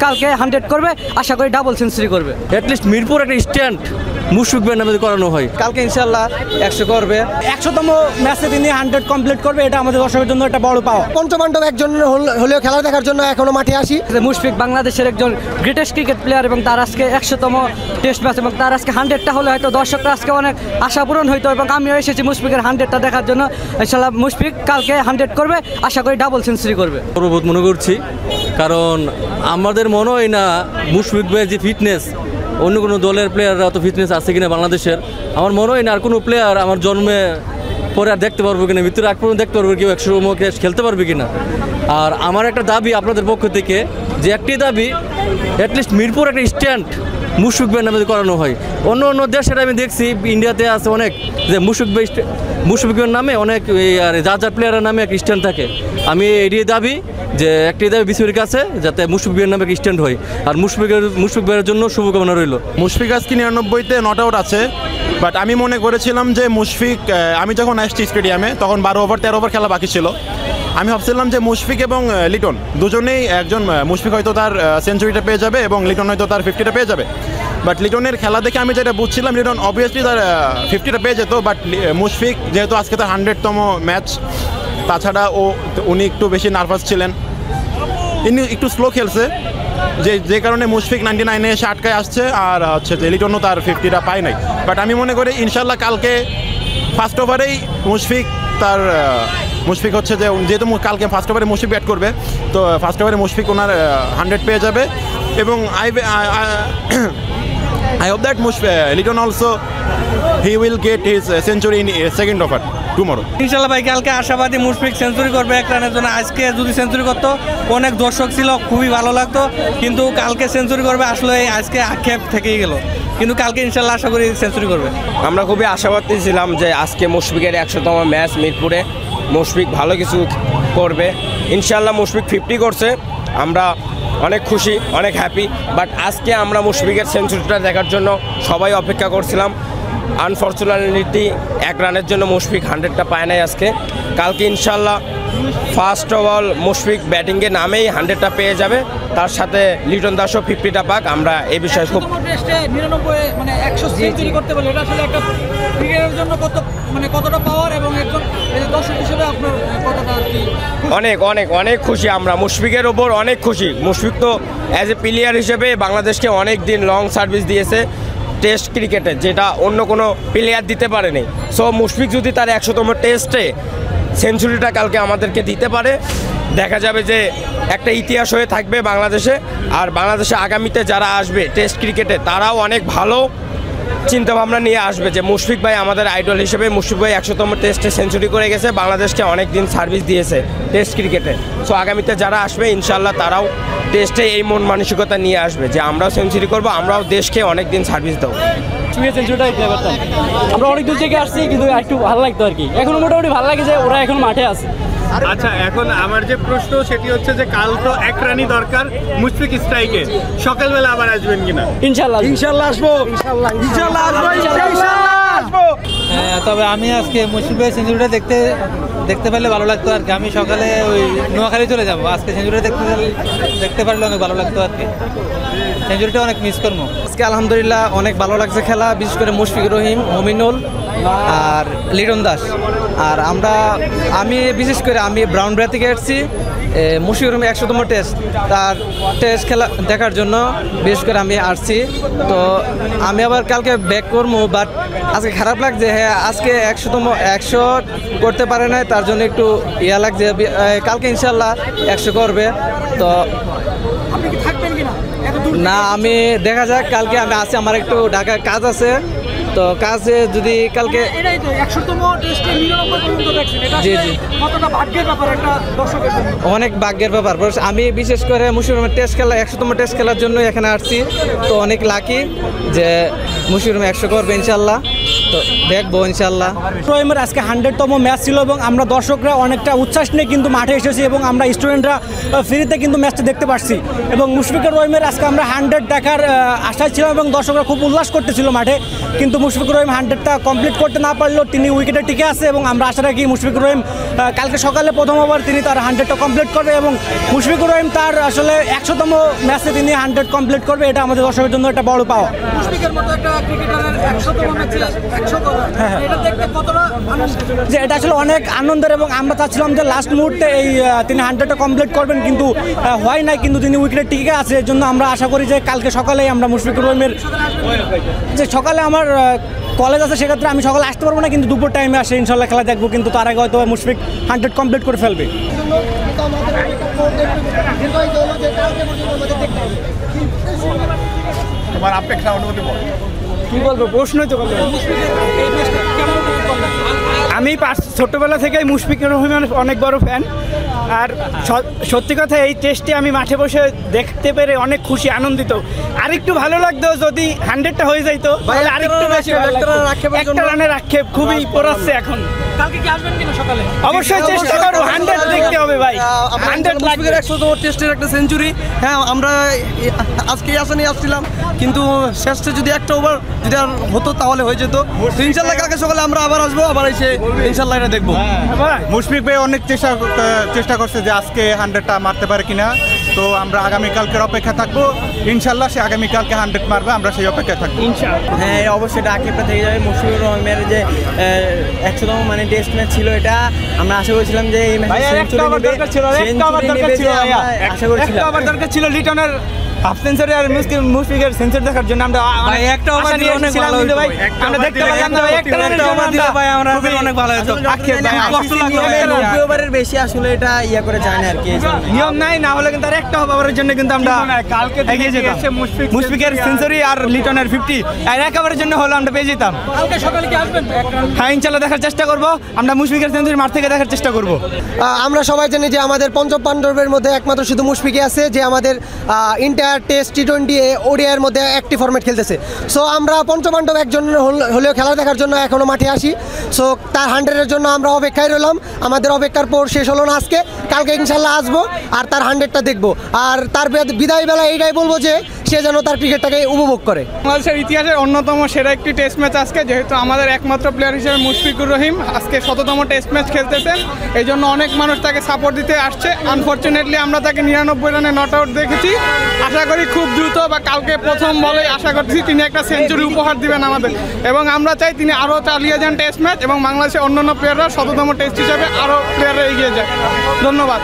কালকে 100 করবে, আশা করি ডাবল সেঞ্চুরি করবে। অ্যাটলিস্ট মিরপুর একটা স্ট্যান্ড মুশফিক ভাইয়ের নামে করানো হয়, কালকে ইনশাল্লাহ 100 করবে। 100তম ম্যাচে তিনি 100 কমপ্লিট করবে, এটা আমাদের দর্শকের জন্য একটা বড় পাওয়া। পঞ্চপাণ্ডব একজন হলেও খেলা দেখার জন্য এখনো মাঠে আসি। মুশফিক বাংলাদেশের একজন গ্রেটেস্ট ক্রিকেট প্লেয়ার এবং তার আজকে 100তম টেস্ট ম্যাচ এবং তার আজকে 100টা হলে হয়তো দর্শকরা আজকে অনেক আশা পূরণ হইতো এবং আমিও এসেছি মুশফিকের 100টা দেখার জন্য। ইনশাল্লাহ মুশফিক কালকে 100 করবে, আশা করি ডাবল সেঞ্চুরি করবে। গর্ববোধ মনে করছি, কারণ আমাদের মনে হয় না মুশফিক ভাইয়ের যে ফিটনেস অন্য কোনো দলের প্লেয়াররা অত ফিটনেস আছে কিনা বাংলাদেশের। আমার মনে হয় না আর কোনো প্লেয়ার আমার জন্মে পরে আর দেখতে পারবো কিনা, মৃত্যুর আগ পর্যন্ত দেখতে পারবো কেউ 100 ম্যাচ খেলতে পারবে কিনা। আর আমার একটা দাবি আপনাদের পক্ষ থেকে, যে একটি দাবি, অ্যাটলিস্ট মিরপুর একটা স্ট্যান্ড মুশফিক ভাইয়ের নামে করানো হয়। অন্য অন্য দেশের আমি দেখছি, ইন্ডিয়াতে আছে অনেক, যে মুশফিক ভাইয়ের নামে অনেক যার প্লেয়ারের নামে এক স্ট্যান্ড থাকে। আমি এটাই দাবি, যে একটি দাবি বিসিবির কাছে, যাতে মুশফিক ভাইয়ের নামে এক স্ট্যান্ড হয়। আর মুশফিক ভাইয়ের জন্য শুভকামনা রইল। মুশফিক আজকে 99তে নট আউট আছে, বাট আমি মনে করেছিলাম যে মুশফিক, আমি যখন আসছি স্টেডিয়ামে তখন 12 ওভার 13 ওভার খেলা বাকি ছিল। আমি ভাবছিলাম যে মুশফিক এবং লিটন দুজনেই একজন, মুশফিক হয়তো তার সেঞ্চুরিটা পেয়ে যাবে এবং লিটন হয়তো তার 50টা পেয়ে যাবে। বাট লিটনের খেলা দেখে আমি যেটা বুঝছিলাম, লিটন অবভিয়াসলি তার 50টা পেয়ে যেত, বাট মুশফিক যেহেতু আজকে তার 100তম ম্যাচ, তাছাড়া উনি একটু বেশি নার্ভাস ছিলেন, ইনি একটু স্লো খেলছে, যে কারণে মুশফিক 99-এ এসে আটকায় আসছে। আর হচ্ছে যে লিটনও তার 50টা পায় নাই। বাট আমি মনে করি ইনশাল্লাহ কালকে ফার্স্ট ওভারেই মুশফিক হচ্ছে যে, যেহেতু কালকে ফার্স্ট ওভারে মুশফিক ব্যাট করবে, তো ফার্স্ট ওভারে মুশফিক ওনার 100 পেয়ে যাবে। এবং I hope that Liton also he will get his century in second over tomorrow. ইনশাল্লাহ ভাই কালকে আশাবাদী মুশফিক সেঞ্চুরি করবে এক রানের জন্য। আজকে যদি সেঞ্চুরি করতো, অনেক দর্শক ছিল, খুবই ভালো লাগতো, কিন্তু কালকে সেঞ্চুরি করবে আসলে আজকে আক্ষেপ থেকেই গেল, কিন্তু কালকে ইনশাল্লাহ আশা করি সেঞ্চুরি করবে। আমরা খুবই আশাবাদী ছিলাম যে আজকে মুশফিকের 100তম ম্যাচ মিরপুরে, মুশফিক ভালো কিছু করবে। ইনশাল্লাহ মুশফিক 50 করছে, আমরা অনেক খুশি, অনেক হ্যাপি। বাট আজকে আমরা মুশফিকের সেঞ্চুরিটা দেখার জন্য সবাই অপেক্ষা করছিলাম। আনফর্চুনেটলি 1 রানের জন্য মুশফিক 100টা পায় নাই আজকে। কালকে ইনশাল্লাহ ফার্স্ট অফ অল মুশফিক ব্যাটিংয়ে নামেই 100টা পেয়ে যাবে, তার সাথে লিটন দাসও 50টা পাক। আমরা এই বিষয়ে খুব অনেক অনেক অনেক খুশি আমরা মুশফিকের ওপর, অনেক খুশি। মুশফিক তো অ্যাজ এ প্লেয়ার হিসেবে বাংলাদেশকে অনেক দিন লং সার্ভিস দিয়েছে টেস্ট ক্রিকেটে, যেটা অন্য কোনো প্লেয়ার দিতে পারেনি। সো মুশফিক যদি তার 100তম টেস্টে সেঞ্চুরিটা কালকে আমাদেরকে দিতে পারে, দেখা যাবে যে একটা ইতিহাস হয়ে থাকবে বাংলাদেশে। আর বাংলাদেশে আগামীতে যারা আসবে টেস্ট ক্রিকেটে, তারাও অনেক ভালো চিন্তাভাবনা নিয়ে আসবে যে মুশফিক ভাই আমাদের আইডল হিসেবে। মুশফিক ভাই 100তম টেস্টে সেঞ্চুরি করে গেছে, বাংলাদেশকে অনেক দিন সার্ভিস দিয়েছে টেস্ট ক্রিকেটে। সো আগামীতে যারা আসবে ইনশাল্লাহ তারাও টেস্টে এই মন মানসিকতা নিয়ে আসবে যে আমরাও সেঞ্চুরি করবো, আমরাও দেশকে অনেক দিন সার্ভিস দেবো। সেঞ্চুরিটা দিতে পারতাম। আমরা অনেক দূর থেকে আসছি, কিন্তু একটু ভালো লাগতো আর কি। এখন মোটামুটি ভালো লাগে যে ওরা এখন মাঠে আছে। আচ্ছা, এখন আমার যে প্রশ্ন সেটি হচ্ছে যে কাল তো 1 রানই দরকার মুশফিক স্ট্রাইকে, সকালবেলা আবার আসবেন কিনা? ইনশাল্লাহ আসবো, ইনশাল্লাহ আসবো। তবে আমি আজকে মুশফিক ভাই সেঞ্চুরিটা দেখতে পারলে ভালো লাগতো আর কি। আমি সকালে ওই নোয়াখালী চলে যাবো, আজকে সেঞ্চুরিটা দেখতে পারলে অনেক ভালো লাগতো আর কি। সেঞ্চুরিটা অনেক মিস করবো আজকে। আলহামদুলিল্লাহ অনেক ভালো লাগছে খেলা, বিশেষ করে মুশফিক রহিম, মমিনুল আর লিটন দাস। আর আমি বিশেষ করে ব্রাউন ব্রা থেকে আসছি মুশফিক রহিম 100তম টেস্ট, তার টেস্ট খেলা দেখার জন্য বিশেষ করে আমি আসছি। তো আমি আবার কালকে ব্যাক করবো, বাট আজকে খারাপ লাগছে। হ্যাঁ, আজকে 100 করতে পারে নাই, তার জন্য একটু ইয়া লাগছে। কালকে ইনশাল্লাহ 100 করবে। তো না, আমি দেখা যাক, কালকে আমি আছি, আমার একটু ঢাকায় কাজ আছে, তো কাজে যদি কালকে জি জি অনেক ভাগ্যের ব্যাপার। আমি বিশেষ করে মুশফিক টেস্ট খেলা 100তম টেস্ট খেলার জন্য এখানে আসছি, তো অনেক লাকি যে মুশফিক 100 করবে ইনশাল্লাহ। তো দেখবো ইনশাল্লাহ। রহিমের আজকে 100তম ম্যাচ ছিল এবং আমরা দর্শকরা অনেকটা উচ্ছ্বাস নিয়ে কিন্তু মাঠে এসেছি এবং আমরা স্টুডেন্টরা ফ্রিতে কিন্তু ম্যাচটা দেখতে পাচ্ছি এবং মুশফিকুর রহিমের আজকে আমরা 100 দেখার আশায় ছিলাম এবং দর্শকরা খুব উল্লাস করতেছিল মাঠে, কিন্তু মুশফিকুর রহিম 100টা কমপ্লিট করতে না পারলেও তিনি উইকেটে টিকে আছে এবং আমরা আশা রাখি মুশফিকুর রহিম কালকে সকালে প্রথম ওভার তিনি তার 100টা কমপ্লিট করবে এবং মুশফিকুর রহিম তার আসলে 100তম ম্যাচে তিনি 100 কমপ্লিট করবে, এটা আমাদের দর্শকের জন্য একটা বড় পাওয়া। যে এটা আসলে অনেক আনন্দের এবং আমরা চাচ্ছিলাম যে লাস্ট মুহূর্তে এই তিনি 100টা কমপ্লিট করবেন, কিন্তু হয় নাই, কিন্তু তিনি উইকেটে টিকে আছে। এর জন্য আমরা আশা করি যে কালকে সকালেই আমরা মুশফিকুর রহিমের যে সকালে আমার কলেজ আছে সেক্ষেত্রে আমি সকালে আসতে পারবো না, কিন্তু দুপুর টাইমে আসে ইনশাল্লাহ খেলা দেখবো, কিন্তু তার আগে হয়তো মুশফিক 100 কমপ্লিট করে ফেলবে। তোমার অপেক্ষা অনুমতি বল। কি বলবো, প্রশ্নই তো আমি ছোট্টবেলা থেকেই মুশফিকুর রহিমের অনেক বড় ফ্যান, আর সত্যি কথা এই টেস্টে আমি মাঠে বসে দেখতে পেরে অনেক খুশি আনন্দিত। আরেকটু ভালো লাগতো যদি 100টা হয়ে যাইতো, আরেকটু বেশি একটা রানের আক্ষেপ খুবই পড়াচ্ছে এখন। কালকে কি আসবেন কিনা সকালে? অবশ্যই চেষ্টা করবো, 100 দেখতে হবে ভাই। 100 লাগবে। 100তম টেস্টের একটা সেঞ্চুরি, হ্যাঁ আমরা আজকে আসা নিয়ে আসছিলাম, কিন্তু শেষে যদি একটা ওভার যদি আর হতো তাহলে হয়ে যেত। ইনশাল্লাহ কালকে সকালে আমরা আবার আসবো, আবার এসে ইনশাল্লাহ এটা দেখবো। মুশফিক ভাই অনেক চেষ্টা করছে যে আজকে 100টা মারতে পারে কিনা, তো আমরা আগামীকালকের অপেক্ষা থাকবো। ইনশাল্লাহ সে আগামীকালকে 100 মারবে, আমরা সেই অপেক্ষায় থাকবো। হ্যাঁ অবশ্যই এটা আক্ষেপটা থেকে যাবে। মুশফিকুর রহিমের যে 100তম মানে টেস্ট ম্যাচ ছিল, এটা আমরা আশা করেছিলাম যে এই ম্যাচে সেঞ্চুরি দরকার ছিল লিটনের হাফ সেঞ্চুরি আর মুশফিকের সেঞ্চুরি দেখার জন্য। আমরা একটা ওভার দিলে অনেক ভালো হতো ভাই, আমরা দেখতে পারলাম না ভাই, একটা রানের জন্য দিলে ভাই আমরা অনেক ভালো হতো। কষ্ট লাগলো 90 ওভারের বেশি আসলে এটা ইয়া করে যায় না আর কি, নিয়ম নাই, না হলে কিন্তু আর একটা ওভারের জন্য কিন্তু আমরা কালকে এগিয়ে যেতাম। মুশফিকের সেঞ্চুরি আর লিটনের 50 আর এক ওভারের জন্য হলো আমরা পেয়ে যেতাম। কালকে সকালে কি আসবেন? হ্যাঁ ইনশাল্লাহ দেখার চেষ্টা করবো, আমরা মুশফিকের সেঞ্চুরি মাঠ থেকে দেখার চেষ্টা করবো। আমরা সবাই জানি যে আমাদের পঞ্চম পাণ্ডবের মধ্যে একমাত্র শুধু মুশফিকই আছে যে আমাদের ইন্টার টেস্ট T20 ওডিআইয়ের মধ্যে একটি ফরম্যাট খেলতেছে। সো আমরা পঞ্চম পাণ্ডব একজন হলেও খেলা দেখার জন্য এখনও মাঠে আসি। সো তার 100-এর জন্য আমরা অপেক্ষায় রইলাম, আমাদের অপেক্ষার পর শেষ হলো না আজকে, কালকে ইনশাল্লাহ আসবো আর তার 100টা দেখবো। আর তার বিদায় বেলা এইটাই বলবো যে সে যেন তার ক্রিকেটটাকে উপভোগ করে। বাংলাদেশের ইতিহাসের অন্যতম সেরা একটি টেস্ট ম্যাচ আজকে, যেহেতু আমাদের একমাত্র প্লেয়ার হিসেবে মুশফিকুর রহিম আজকে 100তম টেস্ট ম্যাচ খেলতেছেন, এই জন্য অনেক মানুষ তাকে সাপোর্ট দিতে আসছে। আনফর্চুনেটলি আমরা তাকে 99 রানে নট আউট দেখেছি। আশা করি খুব দ্রুত বা কালকে প্রথম বলে আশা করছি তিনি একটা সেঞ্চুরি উপহার দিবেন আমাদের, এবং আমরা চাই তিনি আরও চালিয়ে যান টেস্ট ম্যাচ এবং বাংলাদেশের অন্যান্য প্লেয়াররা 100তম টেস্ট হিসেবে আরও প্লেয়াররা এগিয়ে যায়। ধন্যবাদ।